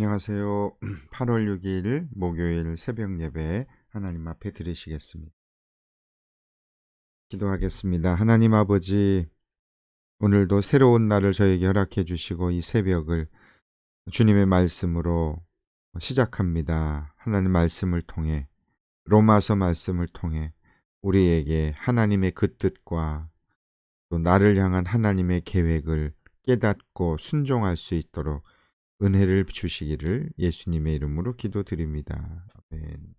안녕하세요. 8월 6일 목요일 새벽 예배 하나님 앞에 드리시겠습니다. 기도하겠습니다. 하나님 아버지, 오늘도 새로운 날을 저에게 허락해 주시고 이 새벽을 주님의 말씀으로 시작합니다. 하나님 말씀을 통해, 로마서 말씀을 통해 우리에게 하나님의 그 뜻과 또 나를 향한 하나님의 계획을 깨닫고 순종할 수 있도록 은혜를 주시기를 예수님의 이름으로 기도드립니다. 아멘.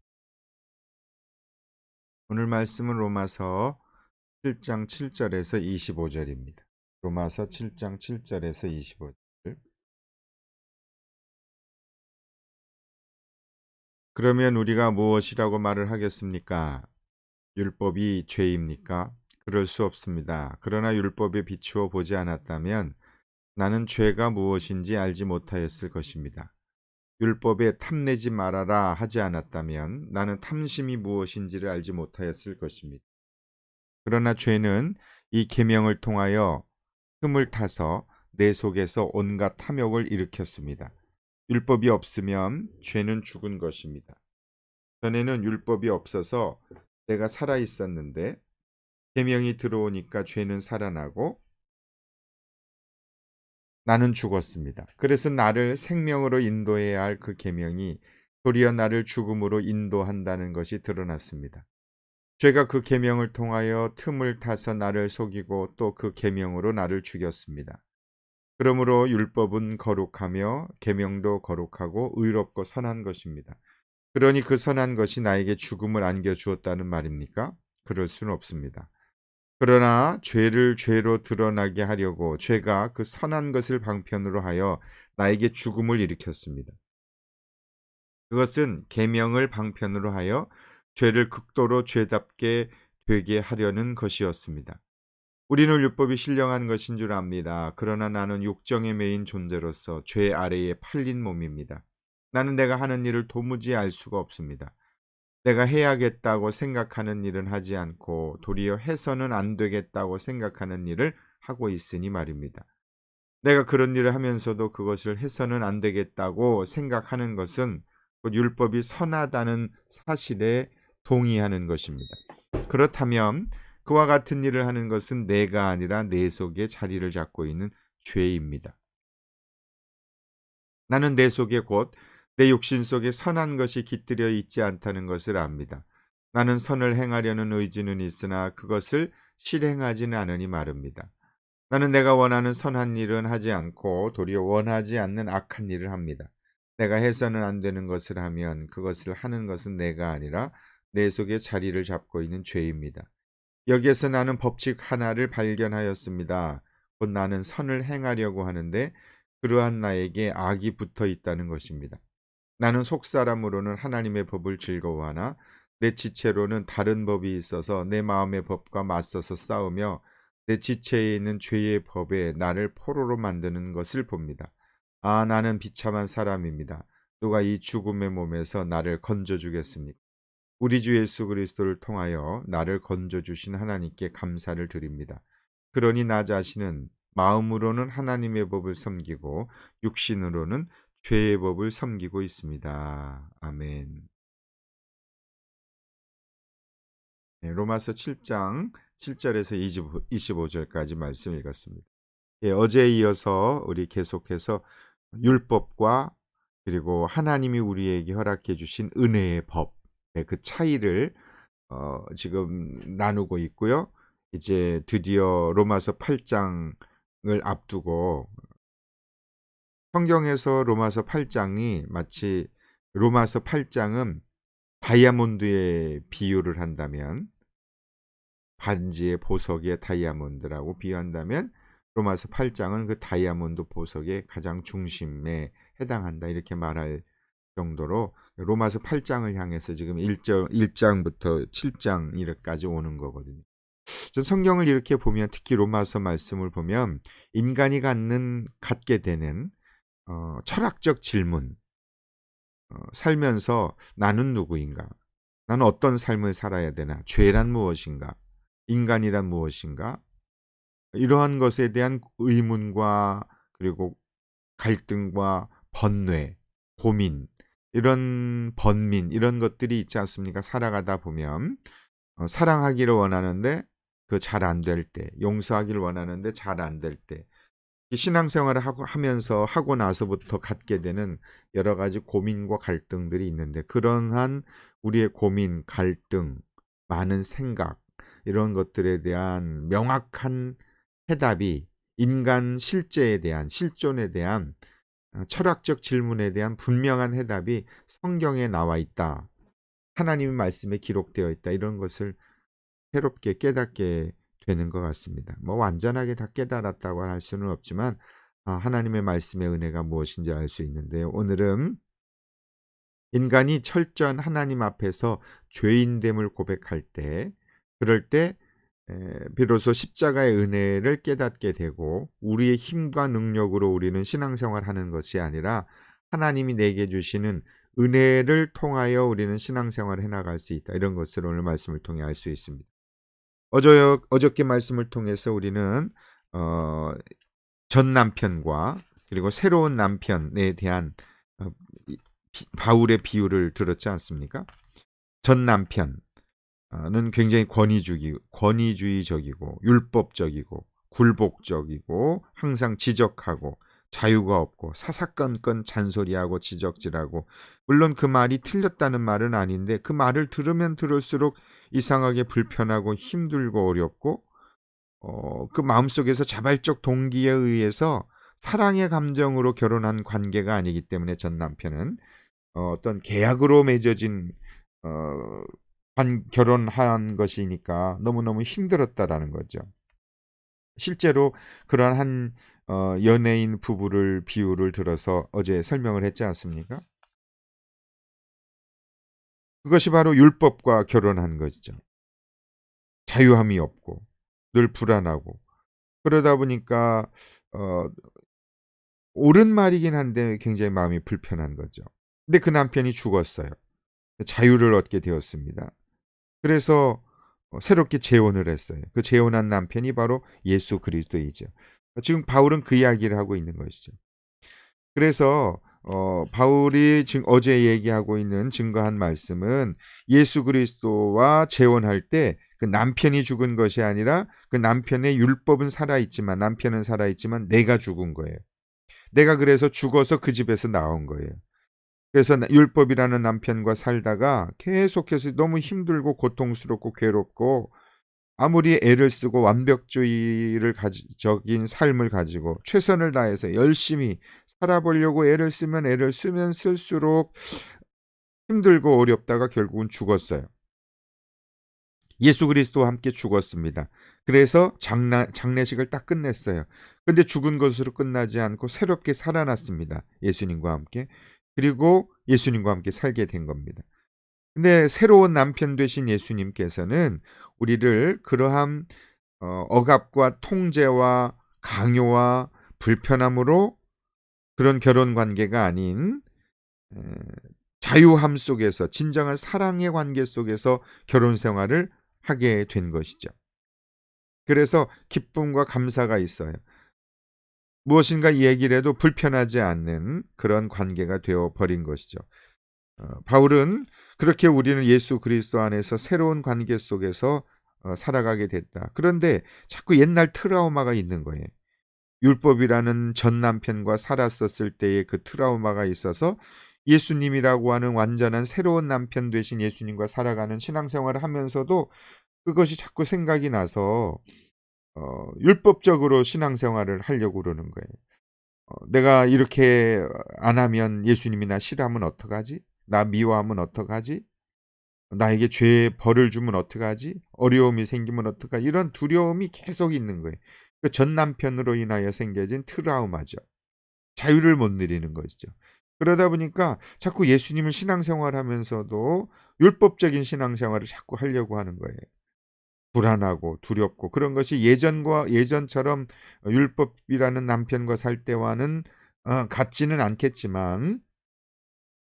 오늘 말씀은 로마서 7장 7절에서 25절입니다. 로마서 7장 7절에서 25절. 그러면 우리가 무엇이라고 말을 하겠습니까? 율법이 죄입니까? 그럴 수 없습니다. 그러나 율법에 비추어 보지 않았다면 나는 죄가 무엇인지 알지 못하였을 것입니다. 율법에 탐내지 말아라 하지 않았다면 나는 탐심이 무엇인지를 알지 못하였을 것입니다. 그러나 죄는 이 계명을 통하여 틈을 타서 내 속에서 온갖 탐욕을 일으켰습니다. 율법이 없으면 죄는 죽은 것입니다. 전에는 율법이 없어서 내가 살아 있었는데 계명이 들어오니까 죄는 살아나고 나는 죽었습니다. 그래서 나를 생명으로 인도해야 할 그 계명이 도리어 나를 죽음으로 인도한다는 것이 드러났습니다. 죄가 그 계명을 통하여 틈을 타서 나를 속이고 또 그 계명으로 나를 죽였습니다. 그러므로 율법은 거룩하며 계명도 거룩하고 의롭고 선한 것입니다. 그러니 그 선한 것이 나에게 죽음을 안겨 주었다는 말입니까? 그럴 수는 없습니다. 그러나 죄를 죄로 드러나게 하려고 죄가 그 선한 것을 방편으로 하여 나에게 죽음을 일으켰습니다. 그것은 계명을 방편으로 하여 죄를 극도로 죄답게 되게 하려는 것이었습니다. 우리는 율법이 신령한 것인 줄 압니다. 그러나 나는 육정에 매인 존재로서 죄 아래에 팔린 몸입니다. 나는 내가 하는 일을 도무지 알 수가 없습니다. 내가 해야겠다고 생각하는 일은 하지 않고 도리어 해서는 안 되겠다고 생각하는 일을 하고 있으니 말입니다. 내가 그런 일을 하면서도 그것을 해서는 안 되겠다고 생각하는 것은 곧 율법이 선하다는 사실에 동의하는 것입니다. 그렇다면 그와 같은 일을 하는 것은 내가 아니라 내 속에 자리를 잡고 있는 죄입니다. 나는 내 속에 곧 내 육신 속에 선한 것이 깃들여 있지 않다는 것을 압니다. 나는 선을 행하려는 의지는 있으나 그것을 실행하지는 않으니 말입니다. 나는 내가 원하는 선한 일은 하지 않고 도리어 원하지 않는 악한 일을 합니다. 내가 해서는 안 되는 것을 하면 그것을 하는 것은 내가 아니라 내 속에 자리를 잡고 있는 죄입니다. 여기에서 나는 법칙 하나를 발견하였습니다. 곧 나는 선을 행하려고 하는데 그러한 나에게 악이 붙어 있다는 것입니다. 나는 속사람으로는 하나님의 법을 즐거워하나 내 지체로는 다른 법이 있어서 내 마음의 법과 맞서서 싸우며 내 지체에 있는 죄의 법에 나를 포로로 만드는 것을 봅니다. 아, 나는 비참한 사람입니다. 누가 이 죽음의 몸에서 나를 건져주겠습니까? 우리 주 예수 그리스도를 통하여 나를 건져주신 하나님께 감사를 드립니다. 그러니 나 자신은 마음으로는 하나님의 법을 섬기고 육신으로는 죄의 법을 섬기고 있습니다. 아멘. 네, 로마서 7장 7절에서 25절까지 말씀 읽었습니다. 예, 어제에 이어서 우리 계속해서 율법과 그리고 하나님이 우리에게 허락해 주신 은혜의 법, 그 차이를 지금 나누고 있고요. 이제 드디어 로마서 8장을 앞두고 성경에서 로마서 8장이 마치 로마서 8장은 다이아몬드에 비유를 한다면 반지의 보석의 다이아몬드라고 비유한다면 로마서 8장은 그 다이아몬드 보석의 가장 중심에 해당한다 이렇게 말할 정도로 로마서 8장을 향해서 지금 1장부터 7장까지 오는 거거든요. 전 성경을 이렇게 보면 특히 로마서 말씀을 보면 인간이 갖게 되는 철학적 질문, 살면서 나는 누구인가? 나는 어떤 삶을 살아야 되나? 죄란 무엇인가? 인간이란 무엇인가? 이러한 것에 대한 의문과 그리고 갈등과 번뇌, 고민, 이런 번민, 이런 것들이 있지 않습니까? 살아가다 보면 사랑하기를 원하는데 그 잘 안 될 때, 용서하기를 원하는데 잘 안 될 때, 이 신앙생활을 하고 나서부터 갖게 되는 여러 가지 고민과 갈등들이 있는데, 그러한 우리의 고민, 갈등, 많은 생각, 이런 것들에 대한 명확한 해답이 인간 실제에 대한, 실존에 대한 철학적 질문에 대한 분명한 해답이 성경에 나와 있다. 하나님의 말씀에 기록되어 있다. 이런 것을 새롭게 깨닫게 되는 것 같습니다. 뭐 완전하게 다 깨달았다고 할 수는 없지만 하나님의 말씀의 은혜가 무엇인지 알 수 있는데요. 오늘은 인간이 철저한 하나님 앞에서 죄인됨을 고백할 때, 그럴 때 비로소 십자가의 은혜를 깨닫게 되고, 우리의 힘과 능력으로 우리는 신앙생활하는 것이 아니라 하나님이 내게 주시는 은혜를 통하여 우리는 신앙생활을 해나갈 수 있다. 이런 것을 오늘 말씀을 통해 알 수 있습니다. 어저께 말씀을 통해서 우리는 어, 전 남편과 그리고 새로운 남편에 대한 어, 바울의 비유를 들었지 않습니까? 전 남편은 굉장히 권위주의적이고 율법적이고 굴복적이고 항상 지적하고 자유가 없고 사사건건 잔소리하고 지적질하고, 물론 그 말이 틀렸다는 말은 아닌데 그 말을 들으면 들을수록 이상하게 불편하고 힘들고 어렵고, 그 마음속에서 자발적 동기에 의해서 사랑의 감정으로 결혼한 관계가 아니기 때문에 전 남편은 어떤 계약으로 맺어진 어, 결혼한 것이니까 너무너무 힘들었다라는 거죠. 실제로 그러한 한 연예인 부부를 비유를 들어서 어제 설명을 했지 않습니까? 그것이 바로 율법과 결혼한 것이죠. 자유함이 없고 늘 불안하고, 그러다 보니까 어, 옳은 말이긴 한데 굉장히 마음이 불편한 거죠. 근데 그 남편이 죽었어요. 자유를 얻게 되었습니다. 그래서 새롭게 재혼을 했어요. 그 재혼한 남편이 바로 예수 그리스도이죠. 지금 바울은 그 이야기를 하고 있는 것이죠. 그래서 바울이 지금 어제 얘기하고 있는 증거한 말씀은 예수 그리스도와 재혼할 때 그 남편이 죽은 것이 아니라 그 남편의 율법은 살아있지만, 남편은 살아있지만 내가 죽은 거예요. 내가 그래서 죽어서 그 집에서 나온 거예요. 그래서 율법이라는 남편과 살다가 계속해서 너무 힘들고 고통스럽고 괴롭고, 아무리 애를 쓰고 완벽주의를 적인 삶을 가지고 최선을 다해서 열심히 살아보려고 애를 쓰면 쓸수록 힘들고 어렵다가 결국은 죽었어요. 예수 그리스도와 함께 죽었습니다. 그래서 장례식을 딱 끝냈어요. 근데 죽은 것으로 끝나지 않고 새롭게 살아났습니다. 예수님과 함께. 그리고 예수님과 함께 살게 된 겁니다. 근데 새로운 남편 되신 예수님께서는 우리를 그러한 억압과 통제와 강요와 불편함으로, 그런 결혼 관계가 아닌 에, 자유함 속에서, 진정한 사랑의 관계 속에서 결혼 생활을 하게 된 것이죠. 그래서 기쁨과 감사가 있어요. 무엇인가 얘기를 해도 불편하지 않는 그런 관계가 되어 버린 것이죠. 바울은 그렇게 우리는 예수 그리스도 안에서 새로운 관계 속에서 살아가게 됐다. 그런데 자꾸 옛날 트라우마가 있는 거예요. 율법이라는 전 남편과 살았었을 때의 그 트라우마가 있어서 예수님이라고 하는 완전한 새로운 남편 되신 예수님과 살아가는 신앙생활을 하면서도 그것이 자꾸 생각이 나서 율법적으로 신앙생활을 하려고 그러는 거예요. 내가 이렇게 안 하면 예수님이 나 싫어하면 어떡하지? 나 미워하면 어떡하지? 나에게 죄의 벌을 주면 어떡하지? 어려움이 생기면 어떡하지? 이런 두려움이 계속 있는 거예요. 그 전 남편으로 인하여 생겨진 트라우마죠. 자유를 못 누리는 것이죠. 그러다 보니까 자꾸 예수님을 신앙생활하면서도 율법적인 신앙생활을 자꾸 하려고 하는 거예요. 불안하고 두렵고, 그런 것이 예전처럼 율법이라는 남편과 살 때와는 같지는 않겠지만,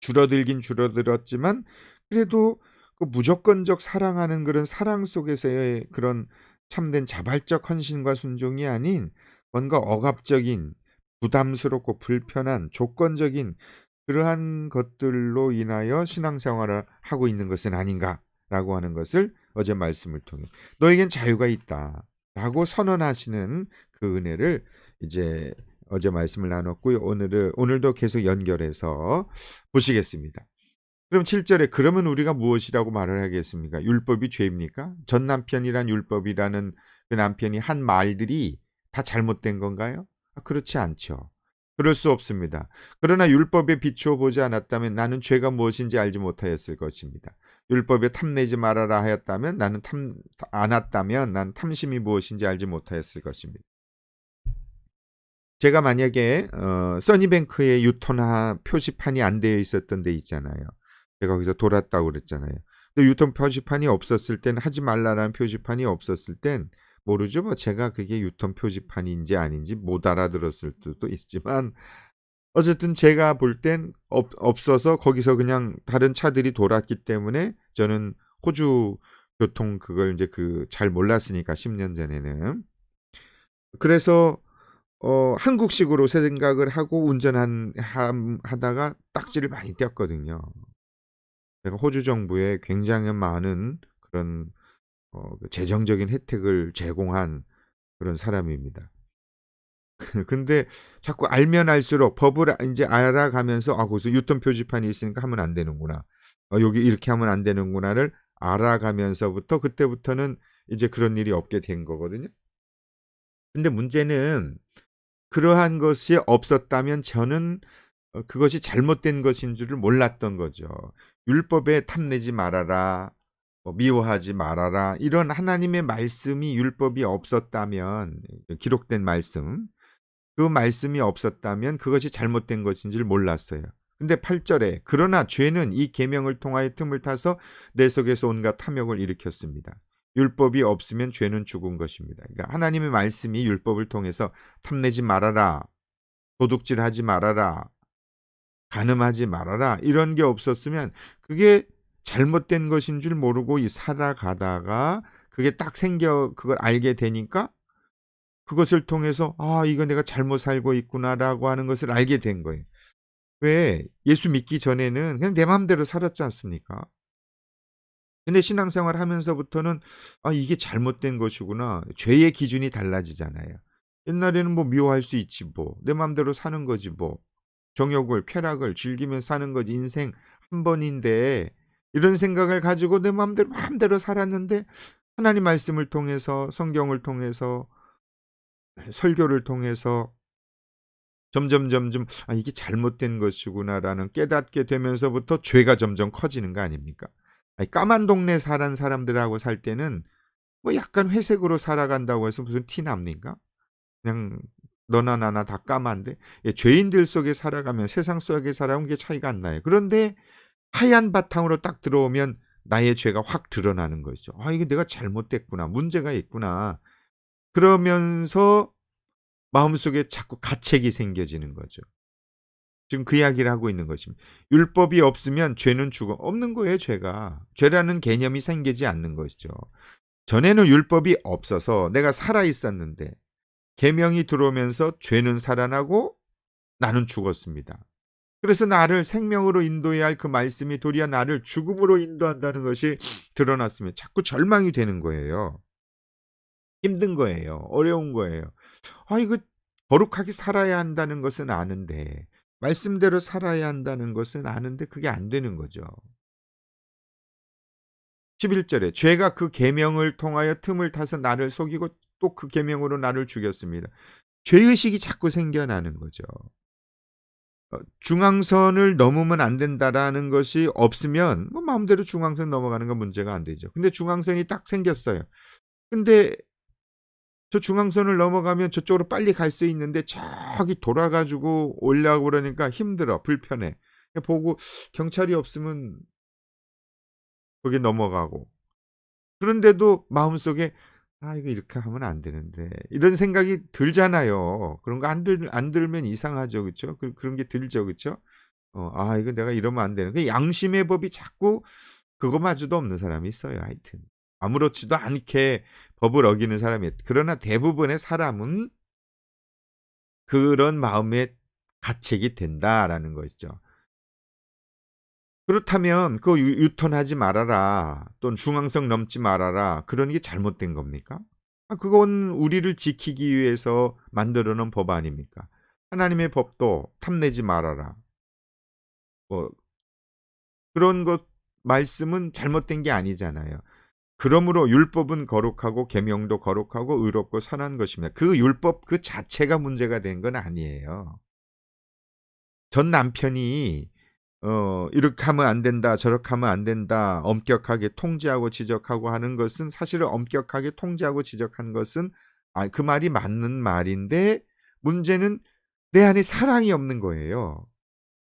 줄어들긴 줄어들었지만, 그래도 그 무조건적 사랑하는 그런 사랑 속에서의 그런 참된 자발적 헌신과 순종이 아닌 뭔가 억압적인, 부담스럽고 불편한 조건적인 그러한 것들로 인하여 신앙생활을 하고 있는 것은 아닌가라고 하는 것을 어제 말씀을 통해 너에겐 자유가 있다라고 선언하시는 그 은혜를 이제 어제 말씀을 나눴고요. 오늘도 계속 연결해서 보시겠습니다. 그럼 7절에 그러면 우리가 무엇이라고 말을 하겠습니까? 율법이 죄입니까? 전 남편이란 율법이라는 그 남편이 한 말들이 다 잘못된 건가요? 그렇지 않죠. 그럴 수 없습니다. 그러나 율법에 비추어 보지 않았다면 나는 죄가 무엇인지 알지 못하였을 것입니다. 율법에 탐내지 말아라 하였다면 나는 않았다면 난 탐심이 무엇인지 알지 못하였을 것입니다. 제가 만약에 써니뱅크에 유턴 표시판이 안 되어 있었던 데 있잖아요. 제가 거기서 돌았다고 그랬잖아요. 근데 유턴 표시판이 없었을 땐 하지 말라라는 표시판이 없었을 땐 모르죠. 뭐 제가 그게 유턴 표시판인지 아닌지 못 알아들었을 수도 있지만 어쨌든 제가 볼 땐 없어서 거기서 그냥 다른 차들이 돌았기 때문에 저는 호주 교통 그걸 이제 잘 몰랐으니까 10년 전에는. 그래서 한국식으로 생각을 하고 하다가 딱지를 많이 떼었거든요. 제가 호주 정부에 굉장히 많은 그런 재정적인 혜택을 제공한 그런 사람입니다. 근데 자꾸 알면 알수록 법을 이제 알아가면서 거기서 유턴 표지판이 있으니까 하면 안 되는구나. 여기 이렇게 하면 안 되는구나를 알아가면서부터 그때부터는 이제 그런 일이 없게 된 거거든요. 근데 문제는 그러한 것이 없었다면 저는 그것이 잘못된 것인 줄을 몰랐던 거죠. 율법에 탐내지 말아라. 미워하지 말아라. 이런 하나님의 말씀이 율법이 없었다면 기록된 말씀 그 말씀이 없었다면 그것이 잘못된 것인 줄 몰랐어요. 근데 8절에 그러나 죄는 이 계명을 통하여 틈을 타서 내 속에서 온갖 탐욕을 일으켰습니다. 율법이 없으면 죄는 죽은 것입니다. 그러니까 하나님의 말씀이 율법을 통해서 탐내지 말아라. 도둑질하지 말아라. 간음하지 말아라. 이런 게 없었으면 그게 잘못된 것인 줄 모르고 살아가다가 그게 딱 그걸 알게 되니까 그것을 통해서 이거 내가 잘못 살고 있구나라고 하는 것을 알게 된 거예요. 왜 예수 믿기 전에는 그냥 내 마음대로 살았지 않습니까? 근데 신앙생활 하면서부터는 이게 잘못된 것이구나. 죄의 기준이 달라지잖아요. 옛날에는 뭐 미워할 수 있지 뭐. 내 마음대로 사는 거지 뭐. 정욕을 쾌락을 즐기며 사는 거지 인생 한 번인데 이런 생각을 가지고 내 마음대로 살았는데 하나님 말씀을 통해서 성경을 통해서 설교를 통해서 점점 이게 잘못된 것이구나라는 깨닫게 되면서부터 죄가 점점 커지는 거 아닙니까? 까만 동네 사는 사람들하고 살 때는 뭐 약간 회색으로 살아간다고 해서 무슨 티 납니까? 그냥 너나 나나 다 까만데 죄인들 속에 살아가면 세상 속에 살아가면 그게 차이가 안 나요. 그런데 하얀 바탕으로 딱 들어오면 나의 죄가 확 드러나는 거죠. 이게 내가 잘못됐구나. 문제가 있구나. 그러면서 마음속에 자꾸 가책이 생겨지는 거죠. 지금 그 이야기를 하고 있는 것입니다. 율법이 없으면 죄는 없는 거예요, 죄가. 죄라는 개념이 생기지 않는 것이죠. 전에는 율법이 없어서 내가 살아 있었는데 계명이 들어오면서 죄는 살아나고 나는 죽었습니다. 그래서 나를 생명으로 인도해야 할 그 말씀이 도리어 나를 죽음으로 인도한다는 것이 드러났으면 자꾸 절망이 되는 거예요. 힘든 거예요. 어려운 거예요. 이거 거룩하게 살아야 한다는 것은 아는데 말씀대로 살아야 한다는 것은 아는데 그게 안 되는 거죠. 11절에 죄가 그 계명을 통하여 틈을 타서 나를 속이고 또 그 계명으로 나를 죽였습니다. 죄의식이 자꾸 생겨나는 거죠. 중앙선을 넘으면 안 된다라는 것이 없으면 뭐 마음대로 중앙선 넘어가는 건 문제가 안 되죠. 근데 중앙선이 딱 생겼어요. 근데 저 중앙선을 넘어가면 저쪽으로 빨리 갈 수 있는데 저기 돌아 가지고 오려고 그러니까 힘들어. 불편해. 보고 경찰이 없으면 거기 넘어가고. 그런데도 마음속에 이거 이렇게 하면 안 되는데. 이런 생각이 들잖아요. 그런 거 안 들면 이상하죠. 그쵸? 그런 게 들죠. 그쵸? 이거 내가 이러면 안 되는. 그 양심의 법이 자꾸 그거마저도 없는 사람이 있어요. 하여튼. 아무렇지도 않게 법을 어기는 사람이 그러나 대부분의 사람은 그런 마음에 가책이 된다라는 것이죠. 그렇다면 그 유턴하지 말아라 또는 중앙선 넘지 말아라 그러는 게 잘못된 겁니까? 그건 우리를 지키기 위해서 만들어 놓은 법 아닙니까? 하나님의 법도 탐내지 말아라. 뭐 그런 것 말씀은 잘못된 게 아니잖아요. 그러므로 율법은 거룩하고 계명도 거룩하고 의롭고 선한 것입니다. 그 율법 그 자체가 문제가 된 건 아니에요. 전 남편이 이렇게 하면 안 된다. 저렇게 하면 안 된다. 엄격하게 통제하고 지적하고 하는 것은 사실은 엄격하게 통제하고 지적한 것은 그 말이 맞는 말인데 문제는 내 안에 사랑이 없는 거예요.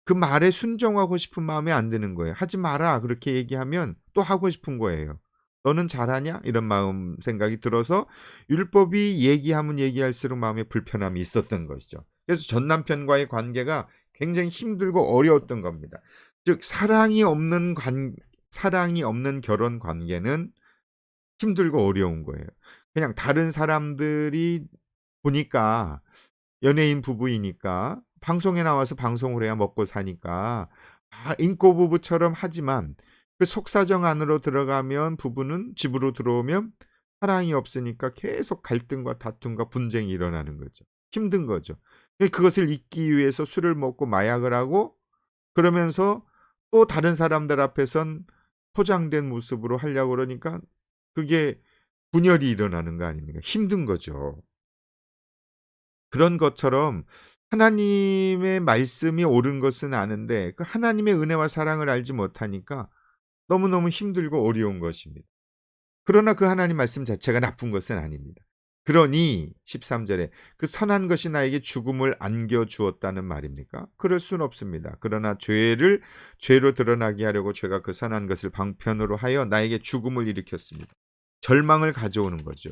그 말에 순종하고 싶은 마음이 안 드는 거예요. "하지 마라." 그렇게 얘기하면 또 하고 싶은 거예요. "너는 잘하냐?" 이런 마음 생각이 들어서 율법이 얘기하면 얘기할수록 마음에 불편함이 있었던 것이죠. 그래서 전 남편과의 관계가 굉장히 힘들고 어려웠던 겁니다. 즉 사랑이 없는 결혼 관계는 힘들고 어려운 거예요. 그냥 다른 사람들이 보니까 연예인 부부이니까 방송에 나와서 방송을 해야 먹고 사니까 인고 부부처럼 하지만 그 속사정 안으로 들어가면 부부는 집으로 들어오면 사랑이 없으니까 계속 갈등과 다툼과 분쟁이 일어나는 거죠. 힘든 거죠. 그것을 잊기 위해서 술을 먹고 마약을 하고 그러면서 또 다른 사람들 앞에선 포장된 모습으로 하려고 그러니까 그게 분열이 일어나는 거 아닙니까? 힘든 거죠. 그런 것처럼 하나님의 말씀이 옳은 것은 아는데 그 하나님의 은혜와 사랑을 알지 못하니까 너무너무 힘들고 어려운 것입니다. 그러나 그 하나님 말씀 자체가 나쁜 것은 아닙니다. 그러니 13 절에 그 선한 것이 나에게 죽음을 안겨 주었다는 말입니까? 그럴 수는 없습니다. 그러나 죄를 죄로 드러나게 하려고 죄가 그 선한 것을 방편으로 하여 나에게 죽음을 일으켰습니다. 절망을 가져오는 거죠.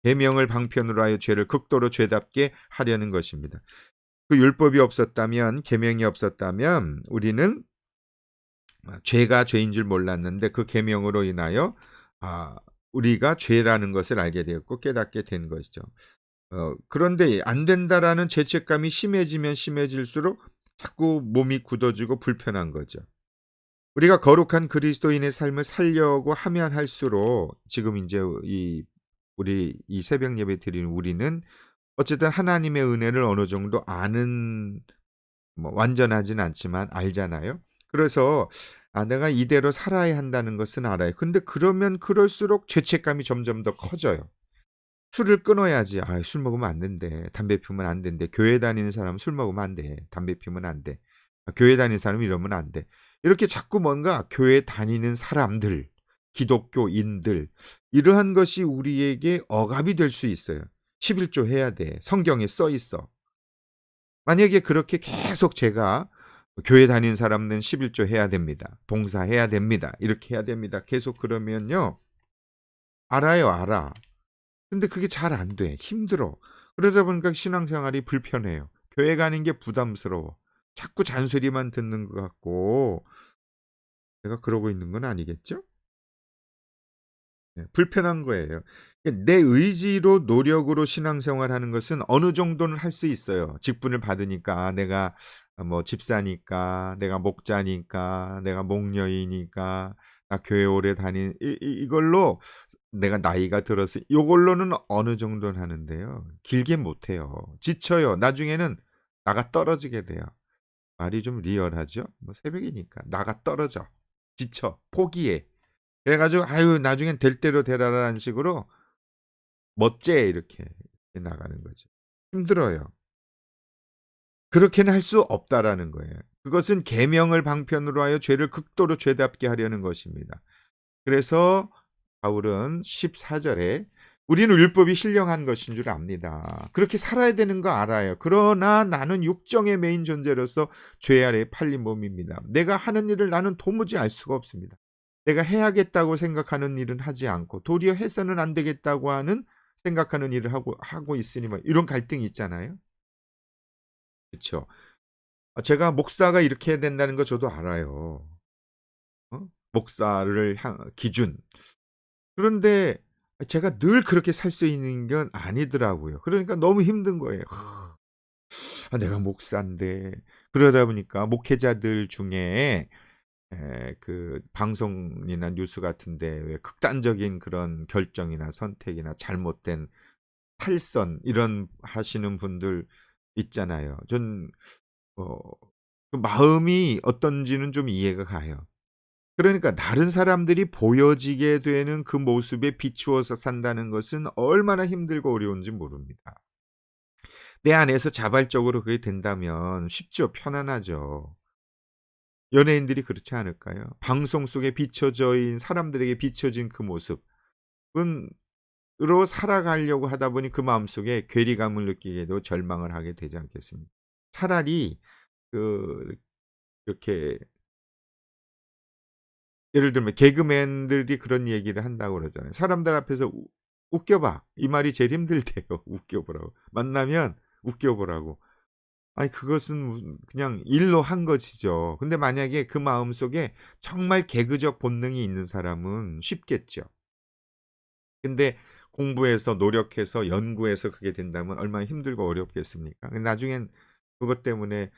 계명을 방편으로 하여 죄를 극도로 죄답게 하려는 것입니다. 그 율법이 없었다면 계명이 없었다면 우리는 죄가 죄인 줄 몰랐는데 그 계명으로 인하여 아 우리가 죄라는 것을 알게 되었고 깨닫게 된 것이죠. 그런데 안 된다라는 죄책감이 심해지면 심해질수록 자꾸 몸이 굳어지고 불편한 거죠. 우리가 거룩한 그리스도인의 삶을 살려고 하면 할수록 지금 이제 우리 이 새벽 예배 드리는 우리는 어쨌든 하나님의 은혜를 어느 정도 아는 뭐 완전하진 않지만 알잖아요. 그래서 내가 이대로 살아야 한다는 것은 알아요. 근데 그러면 그럴수록 죄책감이 점점 더 커져요. 술을 끊어야지. 술 먹으면 안 된대. 담배 피우면 안 된대. 교회 다니는 사람은 술 먹으면 안 돼. 담배 피우면 안 돼. 교회 다니는 사람은 이러면 안 돼. 이렇게 자꾸 뭔가 교회 다니는 사람들, 기독교인들 이러한 것이 우리에게 억압이 될 수 있어요. 11조 해야 돼. 성경에 써 있어. 만약에 그렇게 계속 제가 교회 다니는 사람은 11조 해야 됩니다. 봉사해야 됩니다. 이렇게 해야 됩니다. 계속 그러면요. 알아요, 알아. 근데 그게 잘 안 돼. 힘들어. 그러다 보니까 신앙생활이 불편해요. 교회 가는 게 부담스러워. 자꾸 잔소리만 듣는 것 같고 내가 그러고 있는 건 아니겠죠? 네, 불편한 거예요. 내 의지로 노력으로 신앙생활하는 것은 어느 정도는 할 수 있어요. 직분을 받으니까 내가 뭐 집사니까, 내가 목자니까, 내가 목녀이니까, 나 교회 오래 다닌 이걸로 내가 나이가 들어서 요걸로는 어느 정도는 하는데요. 길게 못 해요. 지쳐요. 나중에는 나가 떨어지게 돼요. 말이 좀 리얼하죠? 뭐 새벽이니까 나가 떨어져. 지쳐. 포기해. 그래 가지고 나중엔 될 대로 되라라는 식으로 멋째 이렇게 나가는 거죠. 힘들어요. 그렇게는 할 수 없다라는 거예요. 그것은 계명을 방편으로 하여 죄를 극도로 죄답게 하려는 것입니다. 그래서 바울은 14 절에 우리는 율법이 신령한 것인 줄 압니다. 그렇게 살아야 되는 거 알아요. 그러나 나는 육정의 메인 존재로서 죄 아래에 팔린 몸입니다. 내가 하는 일을 나는 도무지 알 수가 없습니다. 내가 해야겠다고 생각하는 일은 하지 않고 도리어 해서는 안 되겠다고 생각하는 일을 하고 있으니 뭐 이런 갈등이 있잖아요. 그렇죠. 제가 목사가 이렇게 해야 된다는 거 저도 알아요. 목사를 기준. 그런데 제가 늘 그렇게 살 수 있는 건 아니더라고요. 그러니까 너무 힘든 거예요. 내가 목사인데. 그러다 보니까 목회자들 중에 그 방송이나 뉴스 같은 데 왜 극단적인 그런 결정이나 선택이나 잘못된 탈선 이런 하시는 분들 있잖아요. 전 어 그 마음이 어떤지는 좀 이해가 가요. 그러니까 다른 사람들이 보여지게 되는 그 모습에 비추어서 산다는 것은 얼마나 힘들고 어려운지 모릅니다. 내 안에서 자발적으로 그게 된다면 쉽죠. 편안하죠. 연예인들이 그렇지 않을까요? 방송 속에 비춰져 인 사람들에게 비춰진 그 모습은 으로 살아가려고 하다 보니 그 마음속에 괴리감을 느끼게 되고 절망을 하게 되지 않겠습니까? 차라리 그 이렇게 예를 들면 개그맨들이 그런 얘기를 한다고 그러잖아요. "사람들 앞에서 웃겨 봐." 이 말이 제일 힘들대요. 웃겨 보라고. 만나면 웃겨 보라고. 아니 그것은 무슨 그냥 일로 한 것이죠. 근데 만약에 그 마음속에 정말 개그적 본능이 있는 사람은 쉽겠죠. 근데 공부해서 노력해서 연구해서 그게 된다면 얼마나 힘들고 어렵겠습니까? 근데 나중엔 그것 때문에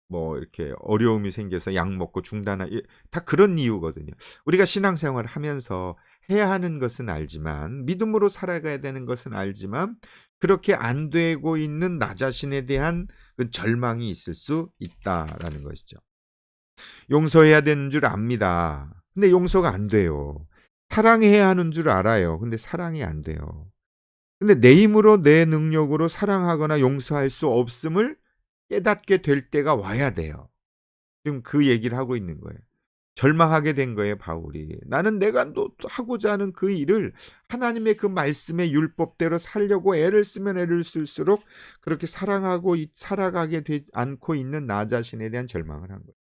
뭐 이렇게 어려움이 생겨서 약 먹고 중단하 이 다 그런 이유거든요. 우리가 신앙생활을 하면서 해야 하는 것은 알지만 믿음으로 살아가야 되는 것은 알지만 그렇게 안 되고 있는 나 자신에 대한 그 절망이 있을 수 있다라는 것이죠. 용서해야 되는 줄 압니다. 근데 용서가 안 돼요. 사랑해야 하는 줄 알아요. 근데 사랑이 안 돼요. 근데 내 힘으로 내 능력으로 사랑하거나 용서할 수 없음을 깨닫게 될 때가 와야 돼요. 지금 그 얘기를 하고 있는 거예요. 절망하게 된 거예요, 바울이. 나는 내가 하고자 하는 그 일을 하나님의 그 말씀의 율법대로 살려고 애를 쓰면 애를 쓸수록 그렇게 사랑하고 살아가게 되지 않고 있는 나 자신에 대한 절망을 한 거예요.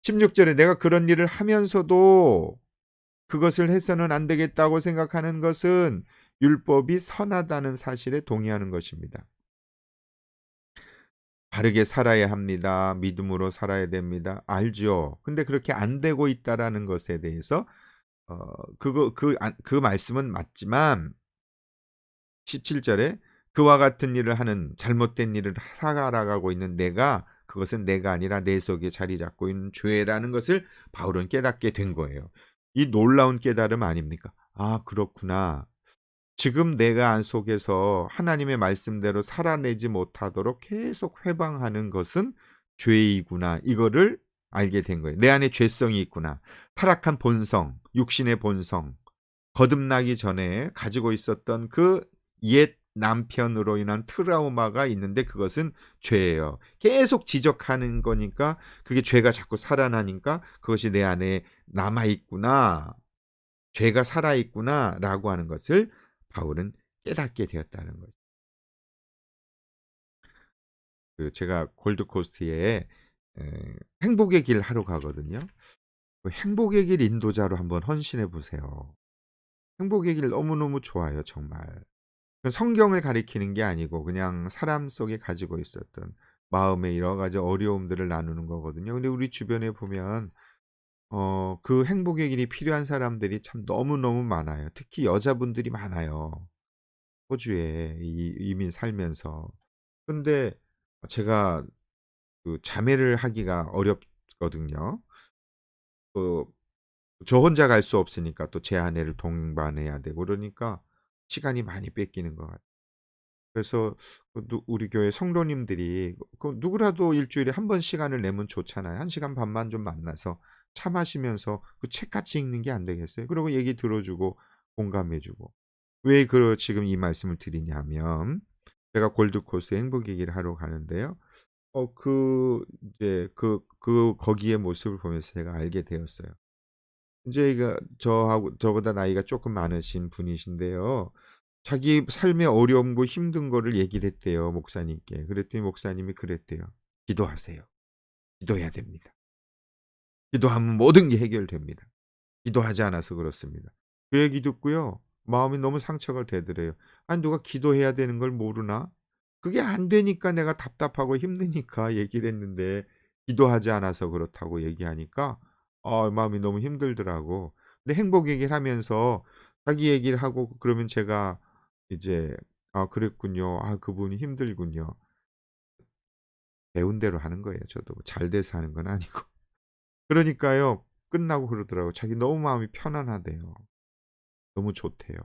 16 절에 내가 그런 일을 하면서도 그것을 해서는 안 되겠다고 생각하는 것은 율법이 선하다는 사실에 동의하는 것입니다. 바르게 살아야 합니다. 믿음으로 살아야 됩니다. 알죠. 근데 그렇게 안 되고 있다라는 것에 대해서 그거 그 말씀은 맞지만 17 절에 그와 같은 일을 하는 잘못된 일을 살아가고 있는 내가 그것은 내가 아니라 내 속에 자리 잡고 있는 죄라는 것을 바울은 깨닫게 된 거예요. 이 놀라운 깨달음 아닙니까? '아 그렇구나. 지금 내가 안 속에서 하나님의 말씀대로 살아내지 못하도록 계속 회방하는 것은 죄이구나.' 이거를 알게 된 거예요. '내 안에 죄성이 있구나. 타락한 본성, 육신의 본성, 거듭나기 전에 가지고 있었던 그 옛 남편으로 인한 트라우마가 있는데 그것은 죄예요.' 계속 지적하는 거니까 그게 죄가 자꾸 살아나니까 '그것이 내 안에 남아 있구나. 죄가 살아 있구나.'라고 하는 것을 바울은 깨닫게 되었다는 거죠. 그 제가 골드코스트에 행복의 길 하러 가거든요. 그 행복의 길 인도자로 한번 헌신해 보세요. 행복의 길 너무너무 좋아요 정말. 그 성경을 가리키는 게 아니고 그냥 사람 속에 가지고 있었던 마음의 여러 가지 어려움들을 나누는 거거든요. 근데 우리 주변에 보면 그 행복의 길이 필요한 사람들이 참 너무너무 많아요. 특히 여자분들이 많아요. 호주에 이민 살면서. 근데 제가 그 자매를 하기가 어렵거든요. 그 저 혼자 갈 수 없으니까 또 제 아내를 동반해야 되고 그러니까 시간이 많이 뺏기는 것 같아요. 그래서 우리 교회 성도님들이 누구라도 일 주일에 한 번 시간을 내면 좋잖아요. 1 시간 반만 좀 만나서 차 마시면서 그 책같이 읽는 게 안 되겠어요? 그리고 얘기 들어 주고 공감해 주고. 왜 지금 이 말씀을 드리냐면 제가 골드코스트 행복 얘기를 하러 가는데요. 이제 거기의 모습을 보면서 제가 알게 되었어요. 인제 저하고 저보다 나이가 쪼끔 많으신 분이신데요. 자기 삶의 어려움과 힘든 거를 얘기를 했대요, 목사님께. 그랬더니 목사님이 그랬대요. "기도하세요. 기도해야 됩니다. 기도하면 모든 게 해결됩니다." 기도하지 않아서 그렇습니다. 그 얘기 듣고요. 마음이 너무 상처가 되더래요. 아니 누가 기도해야 되는 걸 모르나? 그게 안 되니까 내가 답답하고 힘드니까 얘기를 했는데 기도하지 않아서 그렇다고 얘기하니까 마음이 너무 힘들더라고. 근데 행복 얘기를 하면서 자기 얘기를 하고 그러면 제가 이제 "아 그랬군요. 아 그분이 힘들군요." 배운 대로 하는 거예요 저도. 잘 돼서 하는 건 아니고. 그러니까요. 끝나고 그러더라고요. 자기 너무 마음이 편안하대요. 너무 좋대요.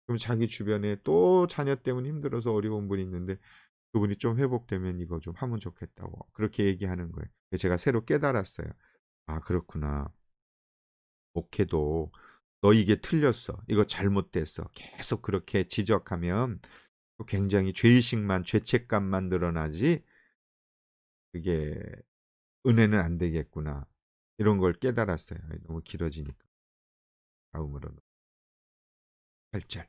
그럼 자기 주변에 또 자녀 때문에 힘들어서 어려운 분이 있는데 그분이 좀 회복되면 이거 좀 하면 좋겠다고 그렇게 얘기하는 거예요. 제가 새로 깨달았어요. '아 그렇구나. 목회도 너 이게 틀렸어. 이거 잘못됐어.' 계속 그렇게 지적하면 또 굉장히 죄의식만 죄책감만 늘어나지 그게 '은혜는 안 되겠구나.' 이런 걸 깨달았어요. 너무 길어지니까. 다음으로는 8절.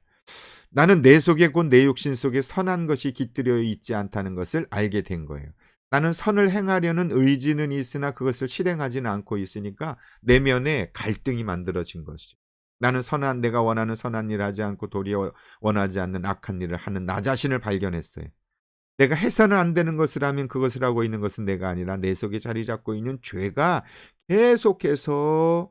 나는 내 속에 곧 내 육신 속에 선한 것이 깃들여 있지 않다는 것을 알게 된 거예요. 나는 선을 행하려는 의지는 있으나 그것을 실행하지는 않고 있으니까 내면에 갈등이 만들어진 것이죠. 나는 내가 원하는 선한 일을 하지 않고 도리어 원하지 않는 악한 일을 하는 나 자신을 발견했어요. 내가 해서는 안 되는 것을 하면 그것을 하고 있는 것은 내가 아니라 내 속에 자리 잡고 있는 죄가 계속해서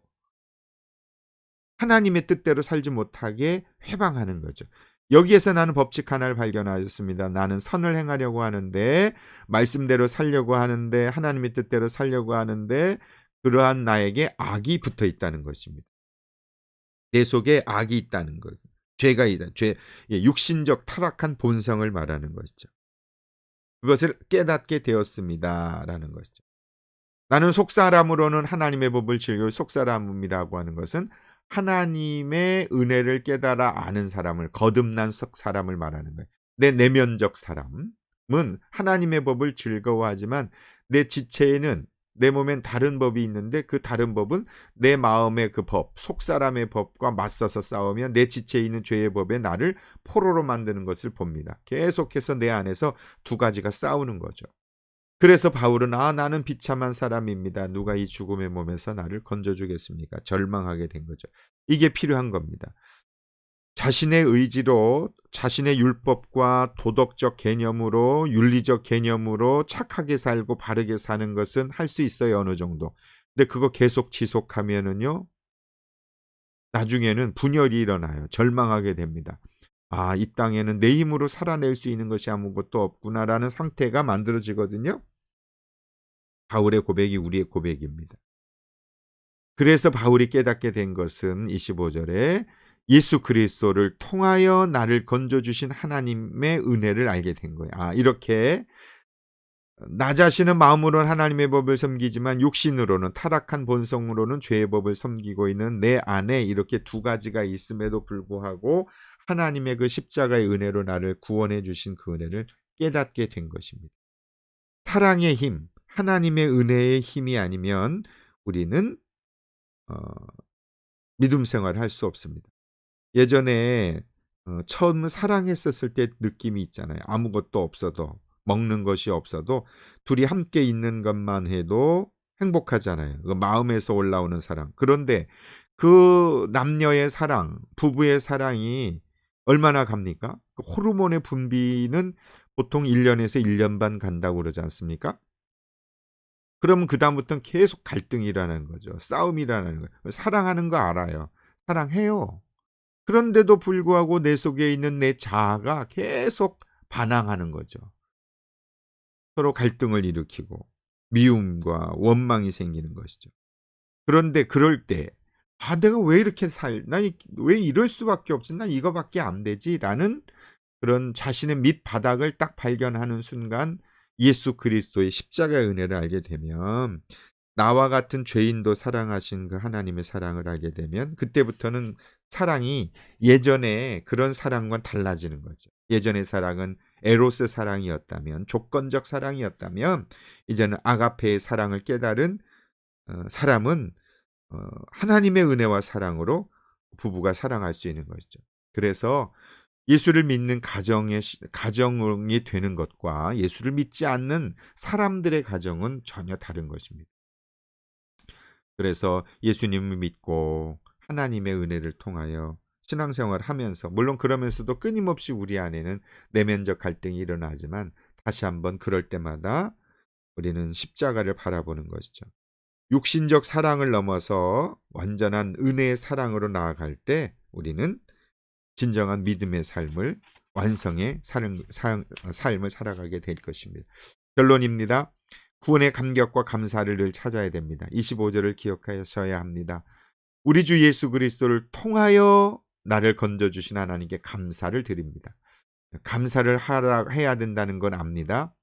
하나님의 뜻대로 살지 못하게 회방하는 거죠. 여기에서 나는 법칙 하나를 발견하였습니다. 나는 선을 행하려고 하는데 말씀대로 살려고 하는데 하나님의 뜻대로 살려고 하는데 그러한 나에게 악이 붙어 있다는 것입니다. 내 속에 악이 있다는 것. 죄가 있다. 육신적 타락한 본성을 말하는 것이죠. 그것을 깨닫게 되었습니다라는 것이죠. 나는 속사람으로는 하나님의 법을 즐겨 속사람이라고 하는 것은 하나님의 은혜를 깨달아 아는 사람을 거듭난 사람을 말하는 거예요. 내 내면적 사람은 하나님의 법을 즐거워하지만 내 지체에는 내 몸엔 다른 법이 있는데 그 다른 법은 내 마음의 그 법, 속사람의 법과 맞서서 싸우면 내 지체에 있는 죄의 법에 나를 포로로 만드는 것을 봅니다. 계속해서 내 안에서 두 가지가 싸우는 거죠. 그래서 바울은 나는 비참한 사람입니다. 누가 이 죽음의 몸에서 나를 건져주겠습니까? 절망하게 된 거죠. 이게 필요한 겁니다. 자신의 의지로 자신의 율법과 도덕적 개념으로 윤리적 개념으로 착하게 살고 바르게 사는 것은 할 수 있어요. 어느 정도. 근데 그거 계속 지속하면은요. 나중에는 분열이 일어나요. 절망하게 됩니다. 이 땅에는 내 힘으로 살아낼 수 있는 것이 아무것도 없구나라는 상태가 만들어지거든요. 바울의 고백이 우리의 고백입니다. 그래서 바울이 깨닫게 된 것은 25절에 예수 그리스도를 통하여 나를 건져주신 하나님의 은혜를 알게 된 거예요. 이렇게 나 자신은 마음으로는 하나님의 법을 섬기지만 육신으로는 타락한 본성으로는 죄의 법을 섬기고 있는 내 안에 이렇게 두 가지가 있음에도 불구하고 하나님의 그 십자가의 은혜로 나를 구원해 주신 그 은혜를 깨닫게 된 것입니다. 사랑의 힘, 하나님의 은혜의 힘이 아니면 우리는 어 믿음 생활을 할 수 없습니다. 예전에 처음 사랑했었을 때 느낌이 있잖아요. 아무것도 없어도 먹는 것이 없어도 둘이 함께 있는 것만 해도 행복하잖아요. 그 마음에서 올라오는 사랑. 그런데 그 남녀의 사랑, 부부의 사랑이 얼마나 갑니까? 그 호르몬의 분비는 보통 1 년에서 1년 반 간다고 그러지 않습니까? 그러면 그다음부터는 계속 갈등이 일어나는 거죠. 싸움이 일어나는 거예요. 사랑하는 거 알아요. 사랑해요. 그런데도 불구하고 내 속에 있는 내 자아가 계속 반항하는 거죠. 서로 갈등을 일으키고 미움과 원망이 생기는 것이죠. 그런데 그럴 때 내가 왜 이렇게 난 왜 이럴 수밖에 없지? 난 이거밖에 안 되지?'라는 그런 자신의 밑바닥을 딱 발견하는 순간 예수 그리스도의 십자가의 은혜를 알게 되면 나와 같은 죄인도 사랑하신 그 하나님의 사랑을 알게 되면 그때부터는 사랑이 예전에 그런 사랑과는 달라지는 거죠. 예전의 사랑은 에로스 사랑이었다면 조건적 사랑이었다면 이제는 아가페의 사랑을 깨달은 사람은 하나님의 은혜와 사랑으로 부부가 사랑할 수 있는 것이죠. 그래서 예수를 믿는 가정이 되는 것과 예수를 믿지 않는 사람들의 가정은 전혀 다른 것입니다. 그래서 예수님을 믿고 하나님의 은혜를 통하여 신앙생활을 하면서 물론 그러면서도 끊임없이 우리 안에는 내면적 갈등이 일어나지만 다시 한번 그럴 때마다 우리는 십자가를 바라보는 것이죠. 육신적 사랑을 넘어서 완전한 은혜의 사랑으로 나아갈 때 우리는 진정한 믿음의 삶을 완성의 삶을 살아가게 될 것입니다. 결론입니다. 구원의 감격과 감사를 늘 찾아야 됩니다. 25절을 기억하셔야 합니다. 우리 주 예수 그리스도를 통하여 나를 건져주신 하나님께 감사를 드립니다. 감사를 해야 된다는 건 압니다.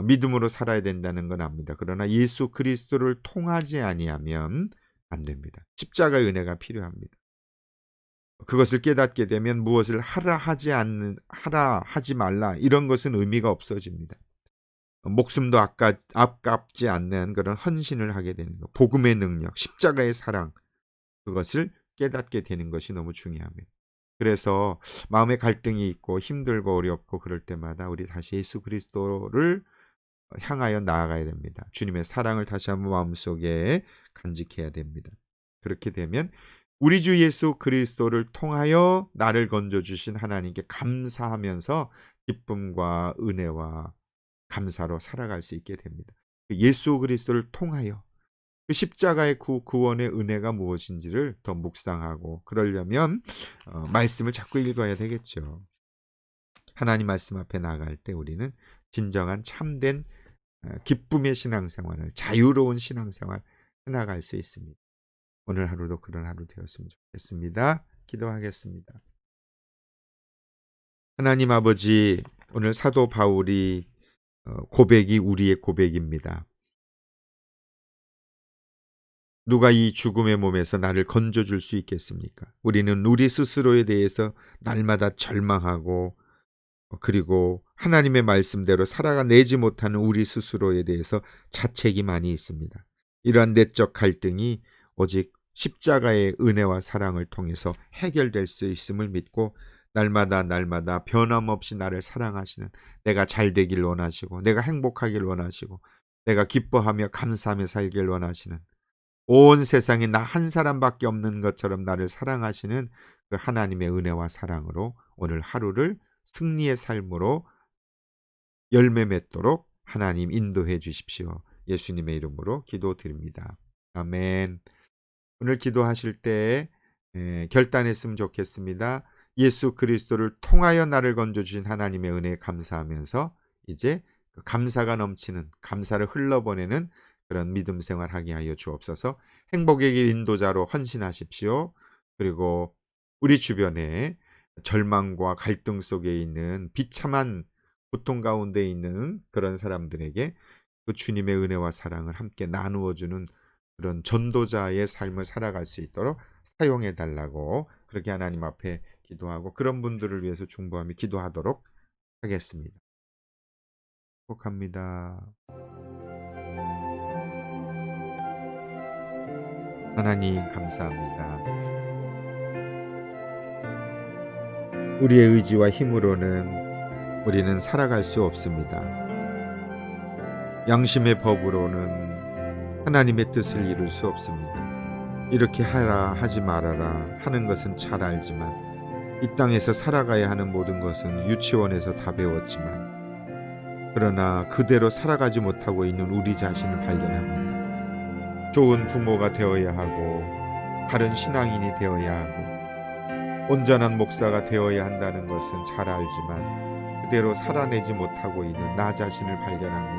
믿음으로 살아야 된다는 건 압니다. 그러나 예수 그리스도를 통하지 아니하면 안 됩니다. 십자가의 은혜가 필요합니다. 그것을 깨닫게 되면 무엇을 하라 하지 말라 이런 것은 의미가 없어집니다. 목숨도 아깝지 않는 그런 헌신을 하게 되는 것, 복음의 능력, 십자가의 사랑, 그것을 깨닫게 되는 것이 너무 중요합니다. 그래서 마음에 갈등이 있고 힘들고 어렵고 그럴 때마다 우리 다시 예수 그리스도를 향하여 나아가야 됩니다. 주님의 사랑을 다시 한번 마음속에 간직해야 됩니다. 그렇게 되면 우리 주 예수 그리스도를 통하여 나를 건져주신 하나님께 감사하면서 기쁨과 은혜와 감사로 살아갈 수 있게 됩니다. 예수 그리스도를 통하여 그 십자가의 구원의 은혜가 무엇인지를 더 묵상하고 그러려면 말씀을 자꾸 읽어야 되겠죠. 하나님 말씀 앞에 나갈 때 우리는 진정한 참된 기쁨의 신앙생활을, 자유로운 신앙생활 해나갈 수 있습니다. 오늘 하루도 그런 하루 되었으면 좋겠습니다. 기도하겠습니다. 하나님 아버지, 오늘 사도 바울이 고백이 우리의 고백입니다. 누가 이 죽음의 몸에서 나를 건져줄 수 있겠습니까? 우리는 우리 스스로에 대해서 날마다 절망하고 그리고 하나님의 말씀대로 살아내지 못하는 우리 스스로에 대해서 자책이 많이 있습니다. 이러한 내적 갈등이 오직 십자가의 은혜와 사랑을 통해서 해결될 수 있음을 믿고 날마다 변함없이 나를 사랑하시는, 내가 잘 되길 원하시고 내가 행복하길 원하시고 내가 기뻐하며 감사하며 살길 원하시는, 온 세상에 나 한 사람밖에 없는 것처럼 나를 사랑하시는 그 하나님의 은혜와 사랑으로 오늘 하루를 승리의 삶으로 열매 맺도록 하나님 인도해 주십시오. 예수님의 이름으로 기도드립니다. 아멘. 오늘 기도하실 때 결단했으면 좋겠습니다. 예수 그리스도를 통하여 나를 건져주신 하나님의 은혜에 감사하면서 이제 그 감사가 넘치는, 감사를 흘러보내는 그런 믿음 생활하게 하여 주옵소서. 행복의 길 인도자로 헌신하십시오. 그리고 우리 주변에 절망과 갈등 속에 있는 비참한 고통 가운데 있는 그런 사람들에게 그 주님의 은혜와 사랑을 함께 나누어주는 그런 전도자의 삶을 살아갈 수 있도록 사용해 달라고 그렇게 하나님 앞에 기도하고 그런 분들을 위해서 중보하며 기도하도록 하겠습니다. 행복합니다. 하나님 감사합니다. 우리의 의지와 힘으로는 우리는 살아갈 수 없습니다. 양심의 법으로는 하나님의 뜻을 이룰 수 없습니다. 이렇게 하라 하지 말아라 하는 것은 잘 알지만 이 땅에서 살아가야 하는 모든 것은 유치원에서 다 배웠지만 그러나 그대로 살아가지 못하고 있는 우리 자신을 발견합니다. 좋은 부모가 되어야 하고 바른 신앙인이 되어야 하고 온전한 목사가 되어야 한다는 것은 잘 알지만 그대로 살아내지 못하고 있는 나 자신을 발견합니다.